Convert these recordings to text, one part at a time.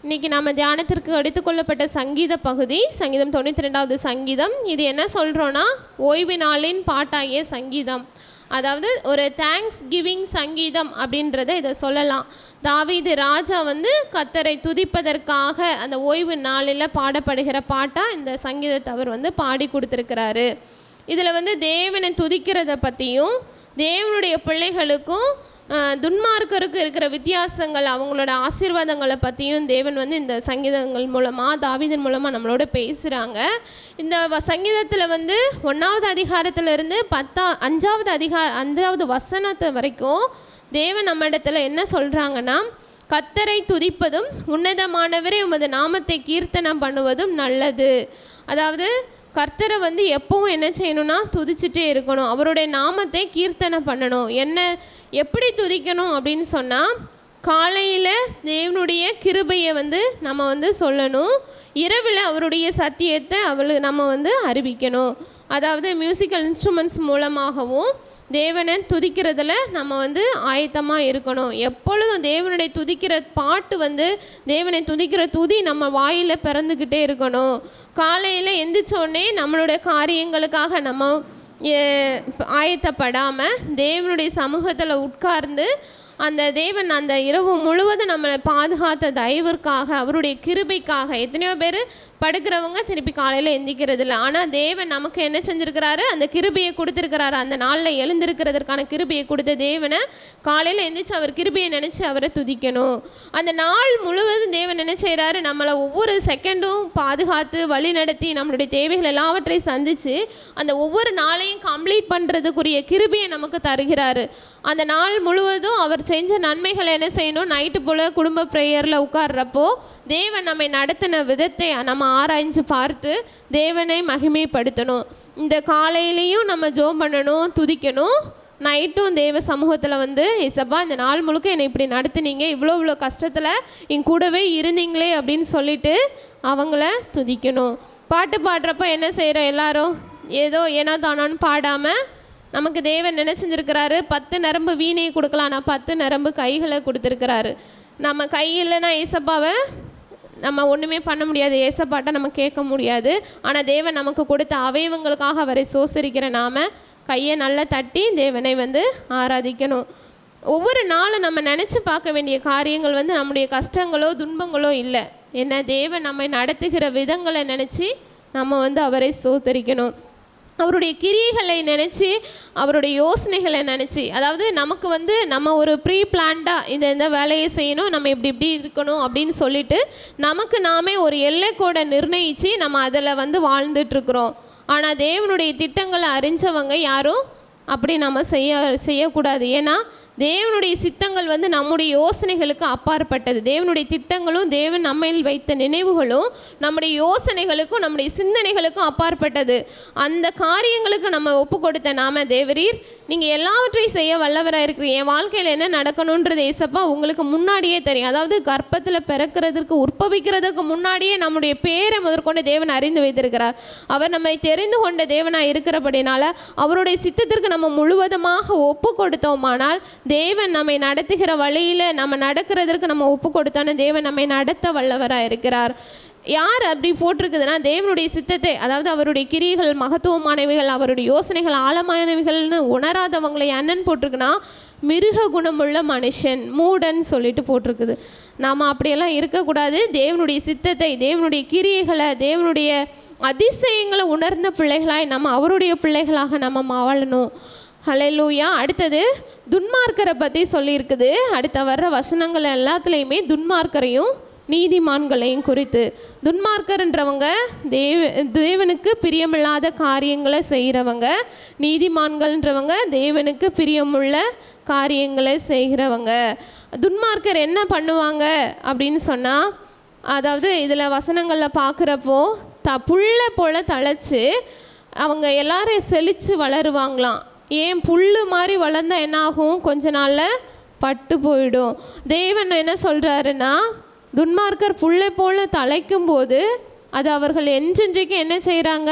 இன்றைக்கி நம்ம தியானத்திற்கு எடுத்துக்கொள்ளப்பட்ட சங்கீத பகுதி சங்கீதம் 92வது சங்கீதம். இது என்ன சொல்கிறோன்னா, ஓய்வு நாளின் பாட்டாகிய சங்கீதம். அதாவது ஒரு தேங்க்ஸ் கிவிங் சங்கீதம் அப்படின்றத இதை சொல்லலாம். தாவீது ராஜா கர்த்தரை துதிப்பதற்காக அந்த ஓய்வு நாளில் பாடப்படுகிற பாட்டாக இந்த சங்கீதத்தை அவர் பாடி கொடுத்துருக்கிறாரு. இதில் தேவனை துதிக்கிறத பற்றியும் தேவனுடைய பிள்ளைகளுக்கும் துன்மார்க்கருக்கு இருக்கிற வித்தியாசங்கள், அவங்களோட ஆசீர்வாதங்களை பற்றியும் தேவன் இந்த சங்கீதங்கள் மூலமாக தாவீதின் மூலமாக நம்மளோட பேசுகிறாங்க. இந்த சங்கீதத்தில் 1வது அதிகாரத்திலிருந்து 5வது வசனத்தை வரைக்கும் தேவன் நம்ம இடத்துல என்ன சொல்கிறாங்கன்னா, கர்த்தரை துதிப்பதும் உன்னதமானவரே உமது நாமத்தை கீர்த்தனம் பண்ணுவதும் நல்லது. அதாவது கர்த்தரை எப்பவும் என்ன செய்யணும்னா துதிச்சுட்டே இருக்கணும், அவருடைய நாமத்தை கீர்த்தனை பண்ணணும். எப்படி துதிக்கணும் அப்படின்னு சொன்னால், காலையில் தேவனுடைய கிருபையை நம்ம சொல்லணும், இரவில் அவருடைய சத்தியத்தை நம்ம அறிவிக்கணும். அதாவது மியூசிக்கல் இன்ஸ்ட்ருமெண்ட்ஸ் மூலமாகவும் தேவனை துதிக்கிறதுல நம்ம ஆயத்தமாக இருக்கணும். எப்பொழுதும் தேவனுடைய துதிக்கிற பாட்டு தேவனை துதிக்கிற துதி நம்ம வாயில் பிறந்துக்கிட்டே இருக்கணும். காலையில் எந்திரிச்சோடனே நம்மளுடைய காரியங்களுக்காக நம்ம ஆயத்தப்படாமல் தேவனுடைய சமூகத்தில் உட்கார்ந்து அந்த தேவன் அந்த இரவு முழுவதும் நம்மளை பாதுகாத்த தயவிற்காக, அவருடைய கிருபைக்காக. எத்தனையோ பேர் படுக்கிறவங்க திருப்பி காலையில் எந்திக்கிறது இல்லை. ஆனால் தேவன் நமக்கு என்ன செஞ்சுருக்கிறாரு, அந்த கிருபையை கொடுத்துருக்கிறாரு. அந்த நாளில் எழுந்திருக்கிறதுக்கான கிருபையை கொடுத்த தேவனை காலையில் எந்திரிச்சு அவர் கிருபையை நினச்சி அவரை துதிக்கணும். அந்த நாள் முழுவதும் தேவன் என்ன செய்கிறாரு, நம்மளை ஒவ்வொரு செகண்டும் பாதுகாத்து வழி நடத்தி நம்மளுடைய தேவைகள் எல்லாவற்றையும் சந்தித்து அந்த ஒவ்வொரு நாளையும் கம்ப்ளீட் பண்ணுறதுக்குரிய கிருபையை நமக்கு தருகிறாரு. அந்த நாள் முழுவதும் அவர் செஞ்ச நன்மைகளை என்ன செய்யணும், நைட்டு போல் குடும்ப ப்ரேயரில் உட்கார்றப்போ தேவன் நம்மை நடத்தின விதத்தை நம்ம ஆராய்ஞ்சு பார்த்து தேவனை மகிமைப்படுத்தணும். இந்த காலையிலையும் நம்ம ஜெபம் பண்ணணும், துதிக்கணும். நைட்டும் தேவ சமூகத்தில் ஏசப்பா இந்த நாள் முழுக்க என்னை இப்படி நடத்துனீங்க, இவ்வளோ கஷ்டத்தில் என் கூடவே இருந்தீங்களே அப்படின்னு சொல்லிட்டு அவங்கள துதிக்கணும். பாட்டு பாடுறப்போ என்ன செய்கிறோம், எல்லாரும் ஏதோ ஏனோ தானோன்னு பாடாமல் நமக்கு தேவன் என்ன செஞ்சுருக்கிறாரு, 10 நரம்பு வீணையை கொடுக்கலாம், ஆனால் 10 நரம்பு கைகளை கொடுத்துருக்கிறாரு. நம்ம கை இல்லைன்னா ஏசப்பாவை நம்ம ஒன்றுமே பண்ண முடியாது, ஏசப்பாட்டை நம்ம கேட்க முடியாது. ஆனால் தேவன் நமக்கு கொடுத்த அவயவங்களுக்காக அவரை சோசரிக்கிற நாம கையை நல்லா தட்டி தேவனை ஆராதிக்கணும். ஒவ்வொரு நாளும் நம்ம நினச்சி பார்க்க வேண்டிய காரியங்கள் நம்முடைய கஷ்டங்களோ துன்பங்களோ இல்லை, என்ன தேவன் நம்மை நடத்துகிற விதங்களை நினச்சி நம்ம அவரை சோதரிக்கணும். அவருடைய கிரியைகளை நினச்சி, அவருடைய யோசனைகளை நினச்சி, அதாவது நமக்கு நம்ம ஒரு ப்ரீ பிளான்டாக இந்த வேலையை செய்யணும், நம்ம இப்படி இருக்கணும் அப்படின்னு சொல்லிட்டு நமக்கு நாமே ஒரு எல்லைக்கோடை நிர்ணயித்து நம்ம அதில் வாழ்ந்துட்டுருக்குறோம். ஆனால் தேவனுடைய திட்டங்களை அறிஞ்சவங்க யாரும் அப்படி நம்ம செய்யக்கூடாது. ஏன்னா தேவனுடைய சித்தங்கள் நம்முடைய யோசனைகளுக்கு அப்பாற்பட்டது. தேவனுடைய திட்டங்களும் தேவன் நம்மையில் வைத்த நினைவுகளும் நம்முடைய யோசனைகளுக்கும் நம்முடைய சிந்தனைகளுக்கும் அப்பாற்பட்டது. அந்த காரியங்களுக்கு நம்ம ஒப்பு கொடுத்த நாம, தேவரீர் நீங்கள் எல்லாவற்றையும் செய்ய வல்லவராக இருக்கிறீங்க, என் வாழ்க்கையில் என்ன நடக்கணுன்றது ஏசப்பா உங்களுக்கு முன்னாடியே தெரியும். அதாவது கர்ப்பத்தில் பிறக்கிறதுக்கு உற்பவிக்கிறதுக்கு முன்னாடியே நம்முடைய பேரை முதற்கொண்டு தேவன் அறிந்து வைத்திருக்கிறார். அவர் நம்மை தெரிந்து கொண்ட தேவனாக இருக்கிறபடினால அவருடைய சித்தத்திற்கு நம்ம முழுவதுமாக ஒப்பு கொடுத்தோமானால் தேவன் நம்மை நடத்துகிற வழியில் நம்ம நடக்கிறதுக்கு நம்ம ஒப்பு கொடுத்தோன்னு தேவன் நம்மை நடத்த வல்லவராக இருக்கிறார். யார் அப்படி போட்டிருக்குதுன்னா, தேவனுடைய சித்தத்தை, அதாவது அவருடைய கிரியைகள் மகத்துவமானவைகள், அவருடைய யோசனைகள் ஆழமானவைகள்னு உணராதவங்களை என்னன்னு போட்டிருக்குன்னா, மிருக குணமுள்ள மனுஷன், மூடன் சொல்லிட்டு போட்டிருக்குது. நாம் அப்படியெல்லாம் இருக்கக்கூடாது. தேவனுடைய சித்தத்தை, தேவனுடைய கிரியைகளை, தேவனுடைய அதிசயங்களை உணர்ந்த பிள்ளைகளாய் நம்ம அவருடைய பிள்ளைகளாக நம்ம வாழணும். ஹல்லேலூயா. அடுத்தது துன்மார்க்கரை பற்றி சொல்லியிருக்குது. அடுத்த வர்ற வசனங்கள் எல்லாத்துலேயுமே துன்மார்க்கரையும் நீதிமான்களையும் குறித்து. துன்மார்க்கர்ன்றவங்க தேவனுக்கு பிரியமில்லாத காரியங்களை செய்கிறவங்க, நீதிமான்கள்ன்றவங்க தேவனுக்கு பிரியமுள்ள காரியங்களை செய்கிறவங்க. துன்மார்க்கர் என்ன பண்ணுவாங்க அப்படின்னு சொன்னால், அதாவது இதில் வசனங்களில் பார்க்குறப்போ புல்ல போல் தழைச்சி அவங்க எல்லாரையும் செழித்து வளருவாங்களாம். ஏன் புல் மாதிரி வளர்ந்தால் என்ன ஆகும், கொஞ்ச நாளில் பட்டு போயிடும். தேவன் என்ன சொல்கிறாருன்னா, துன்மார்க்கர் புல்லை போல் தழைக்கும் போது அது அவர்கள் என்றென்றைக்கு என்ன செய்கிறாங்க,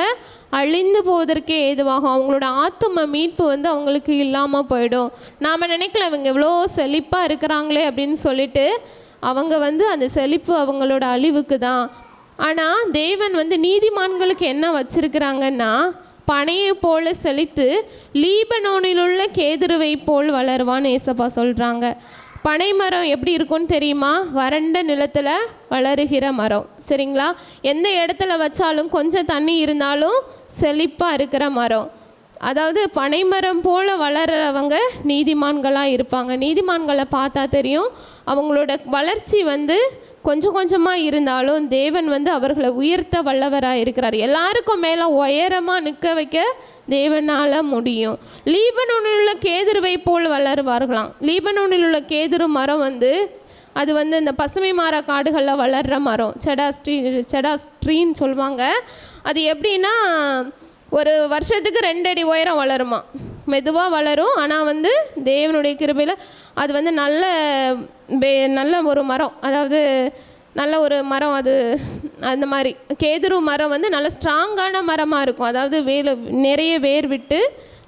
அழிந்து போவதற்கே ஏதுவாகும். அவங்களோட ஆத்தும மீட்பு அவங்களுக்கு இல்லாமல் போயிடும். நாம் நினைக்கல இவங்க இவ்வளோ செழிப்பாக இருக்கிறாங்களே அப்படின்னு சொல்லிட்டு அவங்க வந்து அந்த செழிப்பு அவங்களோட அழிவுக்கு தான். ஆனால் தேவன் வந்து நீதிமான்களுக்கு என்ன வச்சிருக்கிறாங்கன்னா, பனையை போல செழித்து லீபனோனில் உள்ள கேதுருவை போல் வளருவான்னு ஏசப்பா சொல்கிறாங்க. பனை மரம் எப்படி இருக்கும்னு தெரியுமா? வறண்ட நிலத்தில் வளருகிற மரம், சரிங்களா? எந்த இடத்துல வச்சாலும் கொஞ்சம் தண்ணி இருந்தாலும் செழிப்பாக இருக்கிற மரம். அதாவது பனைமரம் போல் வளர்கிறவங்க நீதிமான்களாக இருப்பாங்க. நீதிமான்களை பார்த்தா தெரியும், அவங்களோட வளர்ச்சி வந்து கொஞ்சம் கொஞ்சமாக இருந்தாலும் தேவன் வந்து அவர்களை உயர்த்த வல்லவராக இருக்கிறார். எல்லாருக்கும் மேலே உயரமாக நிற்க வைக்க தேவனால் முடியும். லீபனோனில் உள்ள கேதுருவை போல் வளருவார்களாம். லீபனோனில் உள்ள கேதுரு மரம் வந்து அது வந்து இந்த பசுமை மாற காடுகளில் வளர்கிற மரம், செடாஸ்ட்ரீன்னு சொல்லுவாங்க. அது எப்படின்னா ஒரு வருஷத்துக்கு 2 அடி உயரம் வளருமா, மெதுவாக வளரும். ஆனால் வந்து தேவனுடைய கிருபையில் அது வந்து நல்ல ஒரு மரம், அதாவது நல்ல ஒரு மரம். அது அந்த மாதிரி கேதுரு மரம் வந்து நல்ல ஸ்ட்ராங்கான மரமாக இருக்கும். அதாவது நிறைய வேர் விட்டு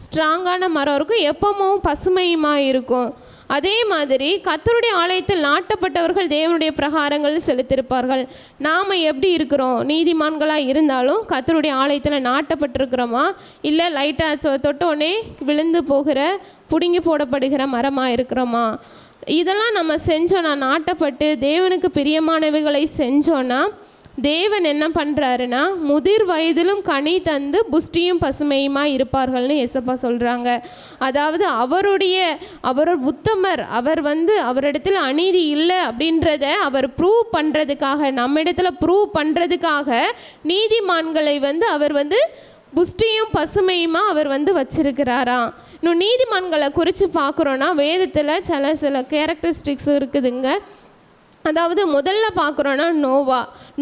ஸ்ட்ராங்கான மரம் இருக்கும், எப்பவும் பசுமையுமாக இருக்கும். அதே மாதிரி கர்த்தருடைய ஆலயத்தில் நாட்டப்பட்டவர்கள் தேவனுடைய பிரகாரங்கள் செலுத்திருப்பார்கள். நாம் எப்படி இருக்கிறோம்? நீதிமான்களாக இருந்தாலும் கர்த்தருடைய ஆலயத்தில் நாட்டப்பட்டிருக்கிறோமா, இல்லை லைட்டாக தொட்டோடனே விழுந்து போகிற பிடுங்கி போடப்படுகிற மரமாக இருக்கிறோமா? இதெல்லாம் நம்ம செஞ்சோன்னா, நாட்டப்பட்டு தேவனுக்கு பிரியமானவைகளை செஞ்சோன்னா தேவன் என்ன பண்ணுறாருன்னா, முதிர் வயதிலும் கனி தந்து புஷ்டியும் பசுமையுமாக இருப்பார்கள்னு ஏசப்பா சொல்கிறாங்க. அதாவது அவர் உத்தமர், அவர் வந்து அவரிடத்தில் அநீதி இல்லை அப்படின்றத அவர் ப்ரூவ் பண்ணுறதுக்காக, நம்ம இடத்துல ப்ரூவ் பண்ணுறதுக்காக நீதிமான்களை வந்து அவர் வந்து புஷ்டியும் பசுமையுமா அவர் வந்து வச்சிருக்கிறாராம். இன்னும் நீதிமான்களை குறித்து பார்க்குறோன்னா வேதத்தில் சில கேரக்டரிஸ்டிக்ஸ் இருக்குதுங்க. அதாவது முதல்ல பார்க்குறோன்னா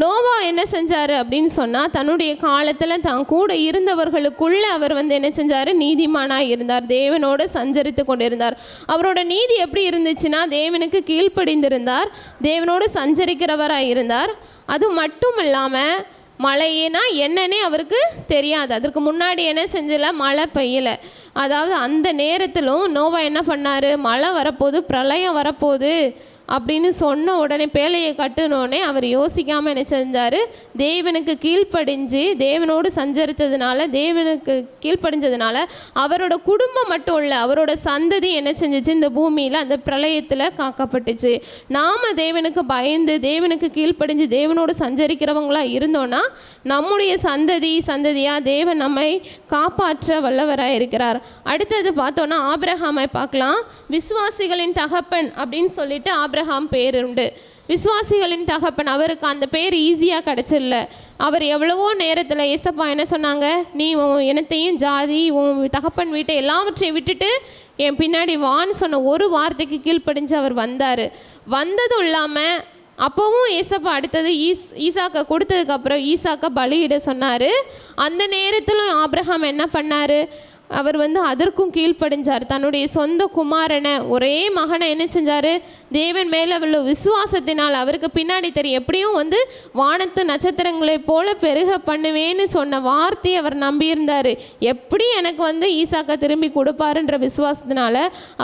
நோவா என்ன செஞ்சார் அப்படின்னு சொன்னால், தன்னுடைய காலத்தில் தான் கூட இருந்தவர்களுக்குள்ளே அவர் வந்து என்ன செஞ்சார்? நீதிமானாக இருந்தார், தேவனோடு சஞ்சரித்து கொண்டு இருந்தார். அவரோட நீதி எப்படி இருந்துச்சுன்னா, தேவனுக்கு கீழ்ப்படிந்திருந்தார், தேவனோடு சஞ்சரிக்கிறவராக இருந்தார். அது மட்டும் இல்லாமல் மழைனா என்னன்னே அவருக்கு தெரியாது. அதற்கு முன்னாடி என்ன செஞ்சல, மழை பெய்யலை. அதாவது அந்த நேரத்திலும் நோவா என்ன பண்ணார்? மழை வரப்போகுது, பிரளயம் வரப்போகுது அப்படின்னு சொன்ன உடனே, பேழையை கட்டுனோடனே அவர் யோசிக்காமல் என்ன செஞ்சார்? தேவனுக்கு கீழ்ப்படிஞ்சு தேவனோடு தேவனுக்கு கீழ்ப்படிஞ்சதுனால அவரோட குடும்பம் மட்டும் இல்லை, அவரோட சந்ததி என்ன செஞ்சிச்சு? இந்த பூமியில் அந்த பிரளயத்தில் காக்கப்பட்டுச்சு. நாம் தேவனுக்கு பயந்து தேவனுக்கு கீழ்ப்படிஞ்சு தேவனோடு சஞ்சரிக்கிறவங்களாக இருந்தோன்னா நம்முடைய சந்ததியாக தேவன் நம்மை காப்பாற்ற வல்லவராக இருக்கிறார். அடுத்தது பார்த்தோன்னா ஆபிரகாமை பார்க்கலாம். விசுவாசிகளின் தகப்பன் அப்படின்னு சொல்லிட்டு ஆபிரகாம் பேர் உண்டு. விசுவாசிகளின் தகப்பன், அவருக்கு அந்த பேர் ஈஸியாக கிடச்சிடல. அவர் எவ்வளவோ நேரத்தில் ஏசப்பா என்ன சொன்னாங்க? நீ உன் இனத்தையும் ஜாதி உன் தகப்பன் வீட்டை எல்லாவற்றையும் விட்டுட்டு என் பின்னாடி வான்னு சொன்ன ஒரு வார்த்தைக்கு கீழ்ப்படிஞ்சு அவர் வந்தார். வந்ததும் இல்லாமல் அப்போவும் ஏசப்பா அடுத்தது ஈசாக்கை கொடுத்ததுக்கப்புறம் ஈசாக்கை பலியிட சொன்னார். அந்த நேரத்திலும் ஆபிரகாம் என்ன பண்ணார்? அவர் வந்து அதற்கும் கீழ்ப்படிஞ்சார். தன்னுடைய சொந்த குமாரனை, ஒரே மகனை என்ன செஞ்சார்? தேவன் மேலே உள்ள விசுவாசத்தினால், அவருக்கு பின்னாடி தெரியும் எப்படியும் வந்து வானத்து நட்சத்திரங்களை போல பெருக பண்ணுவேன்னு சொன்ன வார்த்தையை அவர் நம்பியிருந்தார். எப்படி எனக்கு வந்து ஈசாக்கை திரும்பி கொடுப்பாருன்ற விசுவாசத்தினால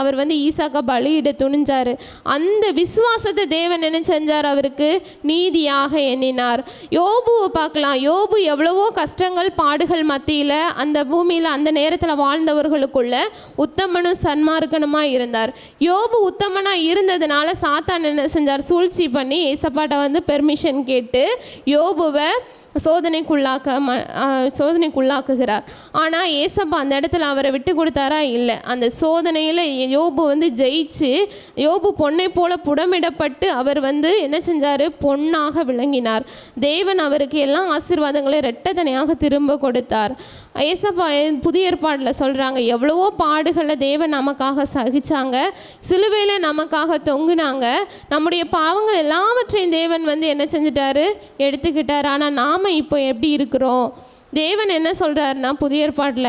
அவர் வந்து ஈசாக்கை பலியிட துணிஞ்சார். அந்த விசுவாசத்தை தேவன் என்ன செஞ்சார்? அவருக்கு நீதியாக எண்ணினார். யோபுவை பார்க்கலாம். யோபு எவ்வளவோ கஷ்டங்கள் பாடுகள் மத்தியில் அந்த பூமியில் அந்த நேரத்தில் வாழ்ந்தவர்களுக்குள்ள உத்தமனும் சன்மார்க்கனுமாக இருந்தார். யோபு உத்தமனாக இருந்ததுனால சாத்தான் என்ன செஞ்சார்? சூழ்ச்சி பண்ணி ஏசப்பாட்ட வந்து பெர்மிஷன் கேட்டு யோபுவை சோதனைக்குள்ளாக்குகிறார். ஆனால் ஏசப்பா அந்த இடத்துல அவரை விட்டு கொடுத்தாரா? இல்லை. அந்த சோதனையில் யோபு வந்து ஜெயிச்சு, யோபு பொண்ணை போல புடமிடப்பட்டு அவர் வந்து என்ன செஞ்சார்? பொன்னாக விளங்கினார். தேவன் அவருக்கு எல்லா ஆசீர்வாதங்களையும் இரட்டத்தனையாக திரும்ப கொடுத்தார். ஏசப்பா புதிய ஏற்பாட்டில் சொல்கிறாங்க, எவ்வளவோ பாடுகளை தேவன் நமக்காக சகிச்சாங்க, சிலுவையில் நமக்காக தொங்குனாங்க. நம்முடைய பாவங்கள் எல்லாவற்றையும் தேவன் வந்து என்ன செஞ்சிட்டாரு? எடுத்துக்கிட்டார். ஆனால் நாம் இப்போ எப்படி இருக்கிறோம்? தேவன் என்ன சொல்கிறாருன்னா, புதிய ஏற்பாட்டில்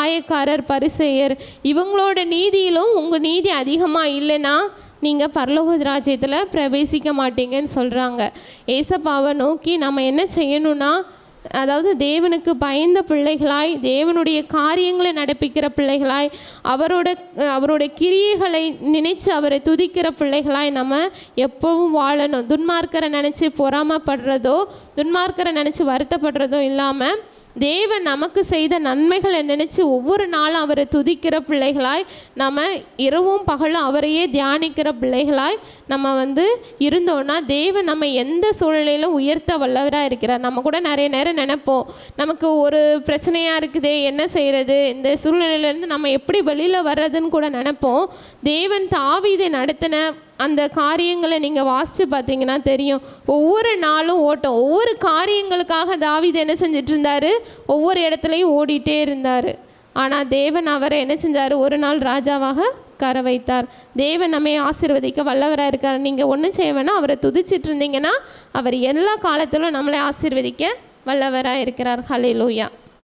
ஆயக்காரர் பரிசேயர் இவங்களோட நீதியிலும் உங்கள் நீதி அதிகமாக இல்லைன்னா நீங்கள் பரலோக ராஜ்யத்தில் பிரவேசிக்க மாட்டீங்கன்னு சொல்கிறாங்க. ஏசப்பாவை நோக்கி நம்ம என்ன செய்யணும்னா, அதாவது தேவனுக்கு பயந்த பிள்ளைகளாய், தேவனுடைய காரியங்களை நடப்பிக்கிற பிள்ளைகளாய், அவரோட கிரியைகளை நினைச்சு அவரை துதிக்கிற பிள்ளைகளாய் நம்ம எப்பவும் வாழணும். துன்மார்க்கரை நினச்சி பொறாமப்படுறதோ, துன்மார்க்கரை நினச்சி வருத்தப்படுறதோ இல்லாமல் தேவன் நமக்கு செய்த நன்மைகளை நினச்சி ஒவ்வொரு நாளும் அவரை துதிக்கிற பிள்ளைகளாய், நம்ம இரவும் பகலும் அவரையே தியானிக்கிற பிள்ளைகளாய் நம்ம இருந்தோன்னா தேவன் நம்ம எந்த சூழ்நிலையிலும் உயர்த்த வல்லவராக இருக்கிறார். நம்ம கூட நிறைய நேரம் நினைப்போம், நமக்கு ஒரு பிரச்சனையாக இருக்குதே, என்ன செய்கிறது, இந்த சூழ்நிலையிலேருந்து நம்ம எப்படி வெளியில் வர்றதுன்னு கூட நினைப்போம். தேவன் தாவீதை நடத்தின அந்த காரியங்களை நீங்கள் வாசித்து பார்த்தீங்கன்னா தெரியும். ஒவ்வொரு நாளும் ஓட்டம், ஒவ்வொரு காரியங்களுக்காக தாவீது என்ன செஞ்சிட்டு இருந்தார், ஒவ்வொரு இடத்துலையும் ஓடிட்டே இருந்தார். ஆனால் தேவன் அவரை என்ன செஞ்சார், ஒரு நாள் ராஜாவாக கர வைத்தார். தேவன் நம்மை ஆசீர்வதிக்க வல்லவராக இருக்கார். நீங்கள் ஒன்றும் செய்ய வேணாம், அவரை துதிச்சிட்டு இருந்தீங்கன்னா அவர் எல்லா காலத்திலும் நம்மளை ஆசீர்வதிக்க வல்லவராக இருக்கிறார். ஹல்லேலூயா.